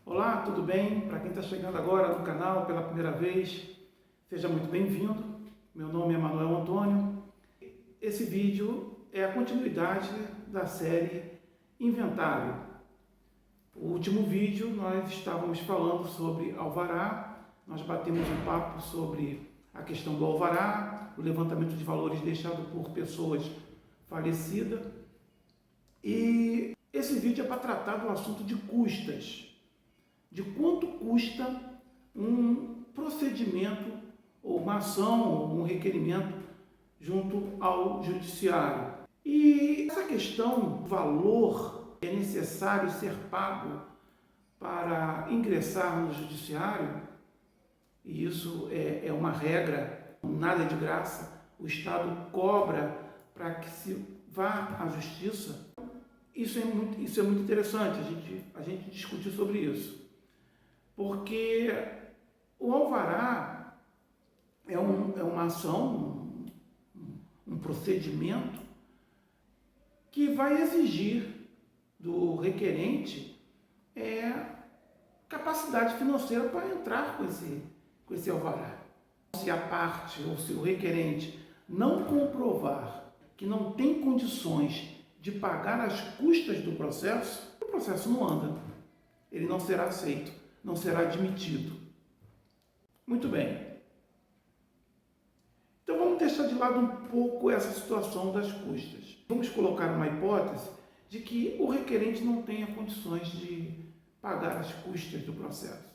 Olá, tudo bem? Para quem está chegando agora no canal pela primeira vez, seja muito bem-vindo. Meu nome é Manuel Antônio. Esse vídeo é a continuidade da série Inventário. O último vídeo nós estávamos falando sobre alvará, nós batemos um papo sobre a questão do alvará, o levantamento de valores deixado por pessoas falecidas. E esse vídeo é para tratar do assunto de custas. De quanto custa um procedimento, ou uma ação, ou um requerimento junto ao judiciário. E essa questão do valor que é necessário ser pago para ingressar no judiciário, e isso é uma regra, nada é de graça, o cobra para que se vá à justiça. Isso é muito interessante, a gente discutir sobre isso. Porque o alvará é uma ação, um procedimento que vai exigir do requerente capacidade financeira para entrar com esse alvará. Se a parte ou se o requerente não comprovar que não tem condições de pagar as custas do processo, o processo não anda, ele não será aceito, não será admitido. Muito bem. Então vamos deixar de lado um pouco essa situação das custas. Vamos colocar uma hipótese de que o requerente não tenha condições de pagar as custas do processo.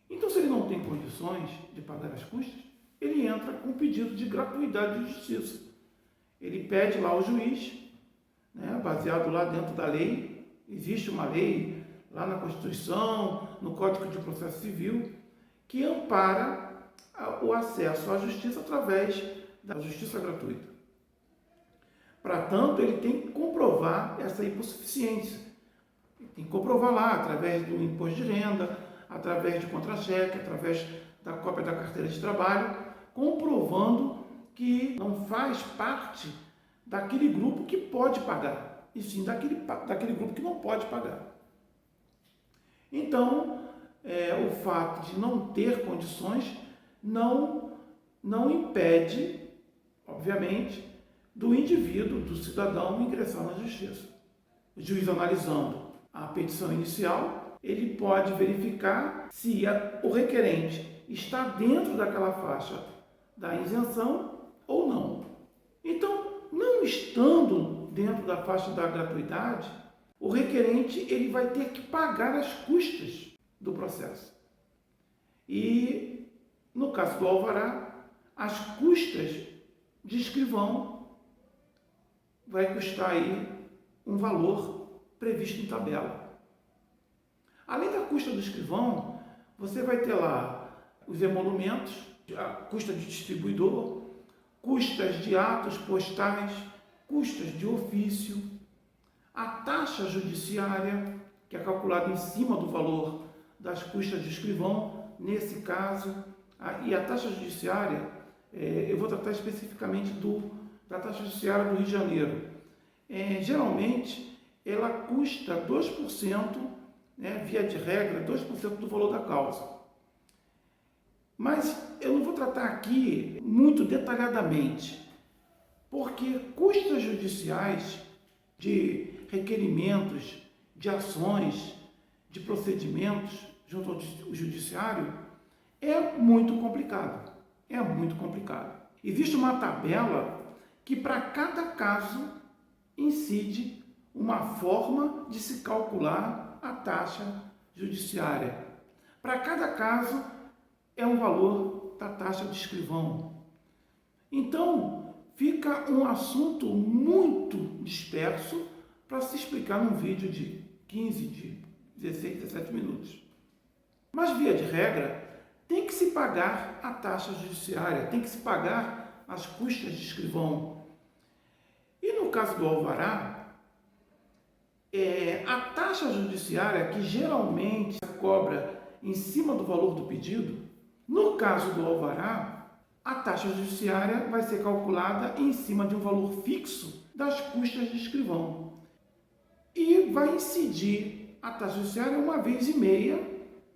Então, se ele não tem condições de pagar as custas, ele entra com um pedido de gratuidade de justiça. Ele pede lá ao juiz, baseado lá dentro da lei, existe uma lei lá na Constituição, no Código de Processo Civil, que ampara o acesso à justiça através da justiça gratuita. Para tanto, ele tem que comprovar essa hipossuficiência. Ele tem que comprovar lá, através do imposto de renda, através de contra-cheque, através da cópia da carteira de trabalho, comprovando que não faz parte daquele grupo que pode pagar, e sim daquele grupo que não pode pagar. Então, o fato de não ter condições não impede, obviamente, do indivíduo, do cidadão, ingressar na justiça. O juiz, analisando a petição inicial, ele pode verificar se o requerente está dentro daquela faixa da isenção ou não. Então, não estando dentro da faixa da gratuidade, o requerente ele vai ter que pagar as custas do processo. E, no caso do alvará, as custas de escrivão vai custar aí um valor previsto em tabela. Além da custa do escrivão, você vai ter lá os emolumentos, a custa de distribuidor, custas de atos postais, custas de ofício, a taxa judiciária, que é calculada em cima do valor das custas de escrivão, nesse caso, e a taxa judiciária, eu vou tratar especificamente da taxa judiciária do Rio de Janeiro. Geralmente, ela custa 2%, via de regra, 2% do valor da causa. Mas eu não vou tratar aqui muito detalhadamente, porque custas judiciais de requerimentos, de ações, de procedimentos junto ao judiciário é muito complicado. É muito complicado. Existe uma tabela que para cada caso incide uma forma de se calcular a taxa judiciária. Para cada caso é um valor da taxa de escrivão. Então, fica um assunto muito disperso para se explicar num vídeo de 15, de 16, 17 minutos. Mas, via de regra, tem que se pagar a taxa judiciária, tem que se pagar as custas de escrivão. E no caso do alvará, a taxa judiciária, que geralmente se cobra em cima do valor do pedido, no caso do alvará, a taxa judiciária vai ser calculada em cima de um valor fixo das custas de escrivão. E vai incidir a taxa judiciária é 1,5 vezes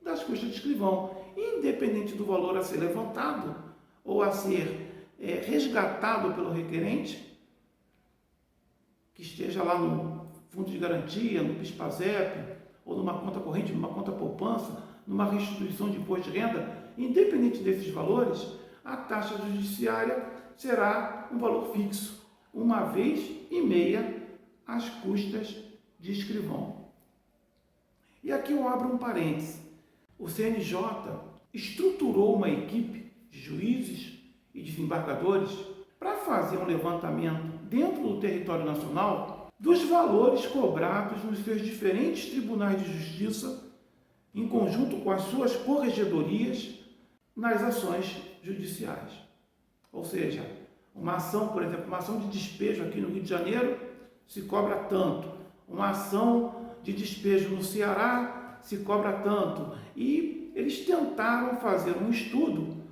das custas de escrivão, independente do valor a ser levantado ou a ser resgatado pelo requerente, que esteja lá no fundo de garantia, no PIS/PASEP, ou numa conta corrente, numa conta poupança, numa restituição de imposto de renda, independente desses valores, a taxa judiciária será um valor fixo, 1,5 vezes as custas de escrivão. E aqui eu abro um parêntese. O CNJ estruturou uma equipe de juízes e desembargadores para fazer um levantamento dentro do território nacional dos valores cobrados nos seus diferentes tribunais de justiça, em conjunto com as suas corregedorias, nas ações judiciais. Ou seja, uma ação, por exemplo, uma ação de despejo aqui no Rio de Janeiro se cobra tanto, uma ação de despejo no Ceará se cobra tanto. E eles tentaram fazer um estudo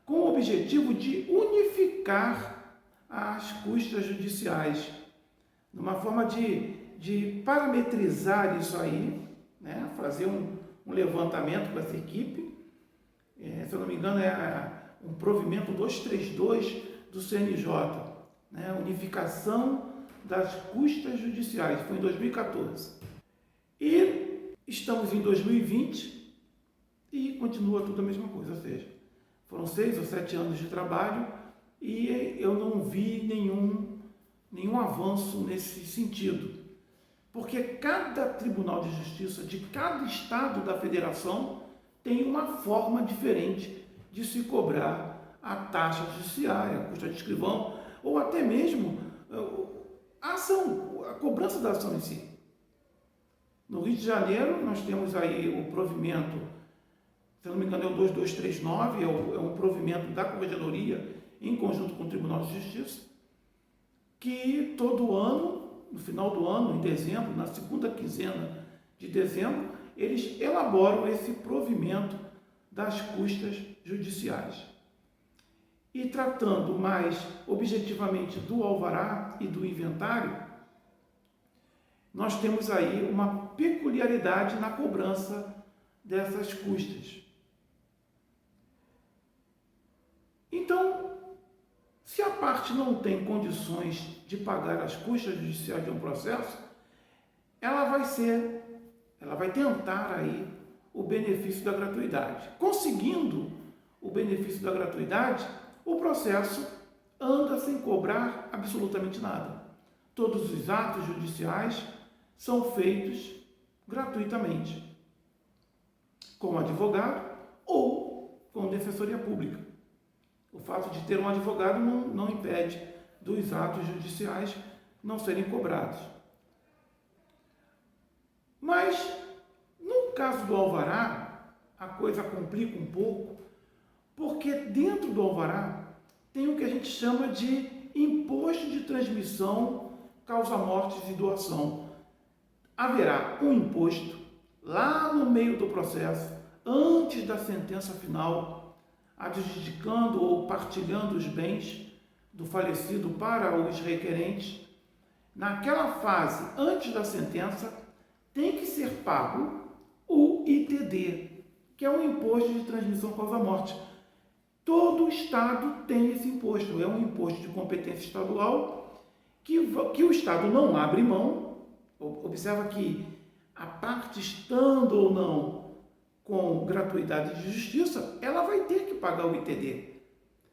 com o objetivo de unificar as custas judiciais, numa forma de parametrizar isso aí, né? Fazer um levantamento com essa equipe. Se eu não me engano, é um provimento 232 do CNJ, né? Unificação das custas judiciais, foi em 2014. E estamos em 2020 e continua tudo a mesma coisa, ou seja, foram 6 ou 7 anos de trabalho e eu não vi nenhum avanço nesse sentido, porque cada tribunal de justiça de cada estado da federação tem uma forma diferente de se cobrar a taxa judiciária, a custa de escrivão, ou até mesmo a cobrança da ação em si. No Rio de Janeiro, nós temos aí o provimento, se não me engano, é o 2239, é um provimento da Corregedoria em conjunto com o Tribunal de Justiça, que todo ano, no final do ano, em dezembro, na segunda quinzena de dezembro, eles elaboram esse provimento das custas judiciais. E tratando mais objetivamente do alvará e do inventário, nós temos aí uma peculiaridade na cobrança dessas custas. Então, se a parte não tem condições de pagar as custas judiciais de um processo, ela vai tentar aí o benefício da gratuidade. Conseguindo o benefício da gratuidade, o processo anda sem cobrar absolutamente nada. Todos os atos judiciais são feitos gratuitamente, com advogado ou com defensoria pública. O fato de ter um advogado não impede dos atos judiciais não serem cobrados. Mas, no caso do alvará, a coisa complica um pouco, porque dentro do alvará tem o que a gente chama de imposto de transmissão, causa-mortes e doação. Haverá um imposto lá no meio do processo, antes da sentença final, adjudicando ou partilhando os bens do falecido para os requerentes. Naquela fase, antes da sentença, tem que ser pago o ITD, que é o Imposto de Transmissão Causa-Morte. Todo Estado tem esse imposto, é um imposto de competência estadual que o Estado não abre mão. Observa que a parte estando ou não com gratuidade de justiça, ela vai ter que pagar o ITD.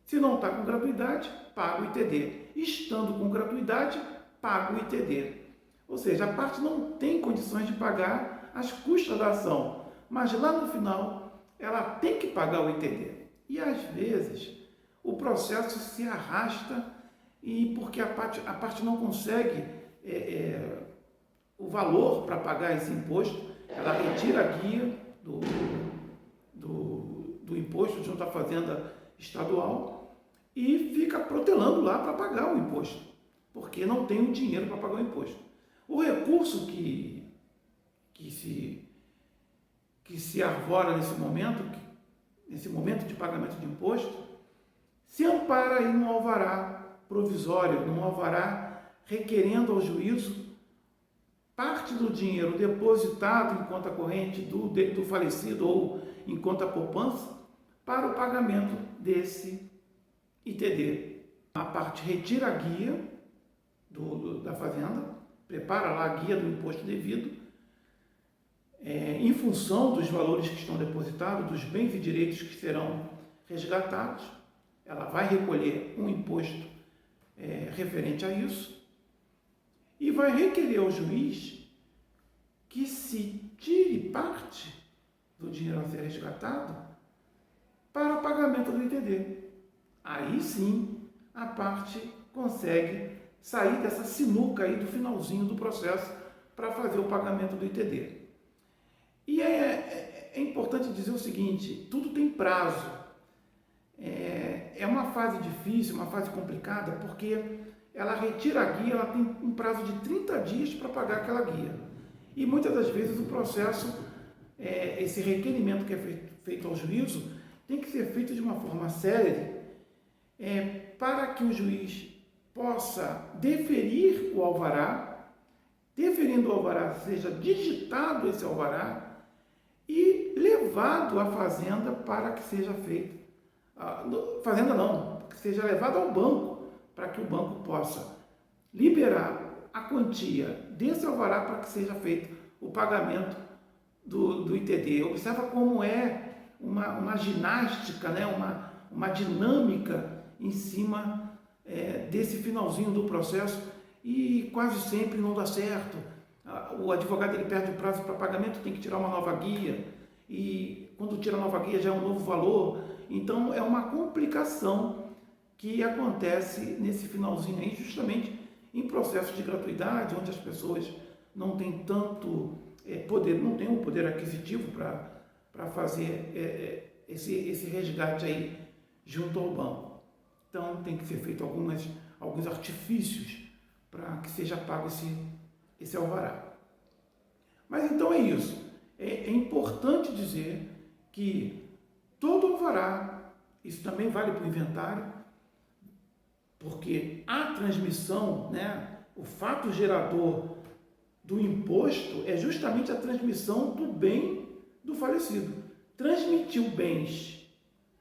Se não está com gratuidade, paga o ITD. Estando com gratuidade, paga o ITD. Ou seja, a parte não tem condições de pagar as custas da ação, mas lá no final ela tem que pagar o ITD. E às vezes o processo se arrasta e porque a parte não consegue o valor para pagar esse imposto, ela retira a guia do imposto junto à Fazenda Estadual e fica protelando lá para pagar o imposto, porque não tem o dinheiro para pagar o imposto. O recurso que se arvora nesse momento de pagamento de imposto, se ampara aí num alvará provisório, num alvará requerendo ao juízo parte do dinheiro depositado em conta corrente do falecido ou em conta poupança para o pagamento desse ITD. A parte retira a guia da fazenda, prepara lá a guia do imposto devido, em função dos valores que estão depositados, dos bens e direitos que serão resgatados, ela vai recolher um imposto referente a isso e vai requerer ao juiz que se tire parte do dinheiro a ser resgatado para o pagamento do ITD. Aí sim a parte consegue sair dessa sinuca aí do finalzinho do processo para fazer o pagamento do ITD. E é importante dizer o seguinte, tudo tem prazo. É uma fase difícil, uma fase complicada, porque ela retira a guia, ela tem um prazo de 30 dias para pagar aquela guia. E muitas das vezes o processo, esse requerimento que é feito ao juízo, tem que ser feito de uma forma séria, para que o juiz possa deferir o alvará, deferindo o alvará, seja digitado esse alvará e levado à fazenda para que seja feito. Fazenda não, que seja levado ao banco, para que o banco possa liberar a quantia desse alvará para que seja feito o pagamento do ITD. Observa como é uma ginástica, né? uma dinâmica em cima desse finalzinho do processo e quase sempre não dá certo. O advogado ele perde o prazo para pagamento, tem que tirar uma nova guia e quando tira a nova guia já é um novo valor. Então é uma complicação que acontece nesse finalzinho aí, justamente em processos de gratuidade, onde as pessoas não têm tanto poder, não têm o poder aquisitivo para fazer esse resgate aí junto ao banco. Então tem que ser feito alguns artifícios para que seja pago esse alvará. Mas então é isso. É importante dizer que todo alvará, isso também vale para o inventário, porque a transmissão, né, o fato gerador do imposto é justamente a transmissão do bem do falecido. Transmitiu bens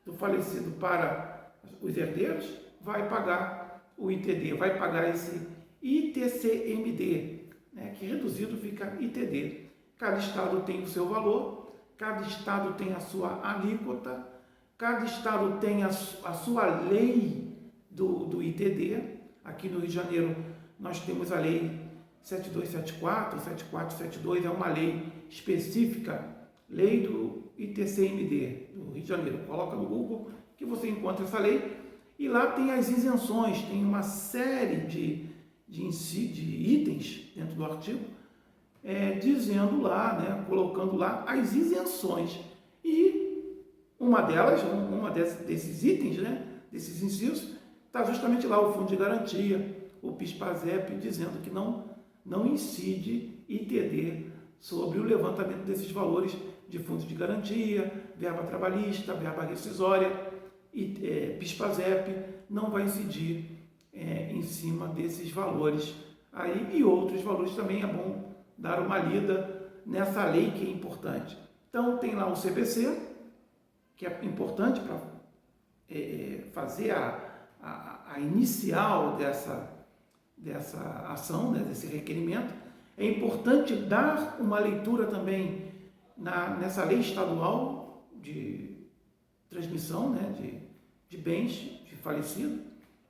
do falecido para os herdeiros, vai pagar o ITD, vai pagar esse ITCMD, né, que reduzido fica ITD. Cada estado tem o seu valor, cada estado tem a sua alíquota, cada estado tem a sua lei do ITD. Aqui no Rio de Janeiro nós temos a lei 7274, 7472, é uma lei específica, lei do ITCMD do Rio de Janeiro. Coloca no Google que você encontra essa lei e lá tem as isenções, tem uma série de itens dentro do artigo, dizendo lá, né, colocando lá as isenções. E uma desses itens, né, desses incisos, está justamente lá o Fundo de Garantia, o PIS/PASEP, dizendo que não incide ITD sobre o levantamento desses valores de fundos de garantia, verba trabalhista, verba rescisória, e PIS/PASEP não vai incidir em cima desses valores aí, e outros valores também é bom dar uma lida nessa lei que é importante. Então tem lá o CPC, que é importante para fazer a inicial dessa ação, né, desse requerimento. É importante dar uma leitura também nessa lei estadual de transmissão, né, de bens de falecido,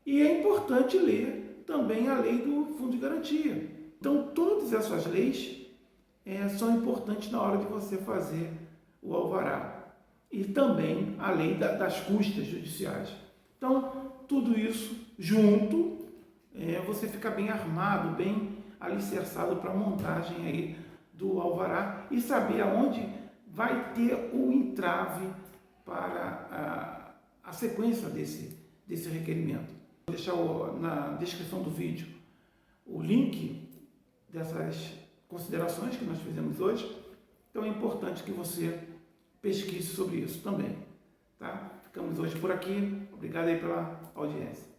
e é importante ler também a lei do Fundo de Garantia. Então, todas essas leis são importantes na hora de você fazer o alvará. E também a lei das custas judiciais. Então, tudo isso junto, você fica bem armado, bem alicerçado para a montagem aí do alvará e saber aonde vai ter o entrave para a sequência desse requerimento. Vou deixar na descrição do vídeo o link dessas considerações que nós fizemos hoje. Então é importante que você pesquise sobre isso também. Tá? Ficamos hoje por aqui. Obrigado aí pela audiência.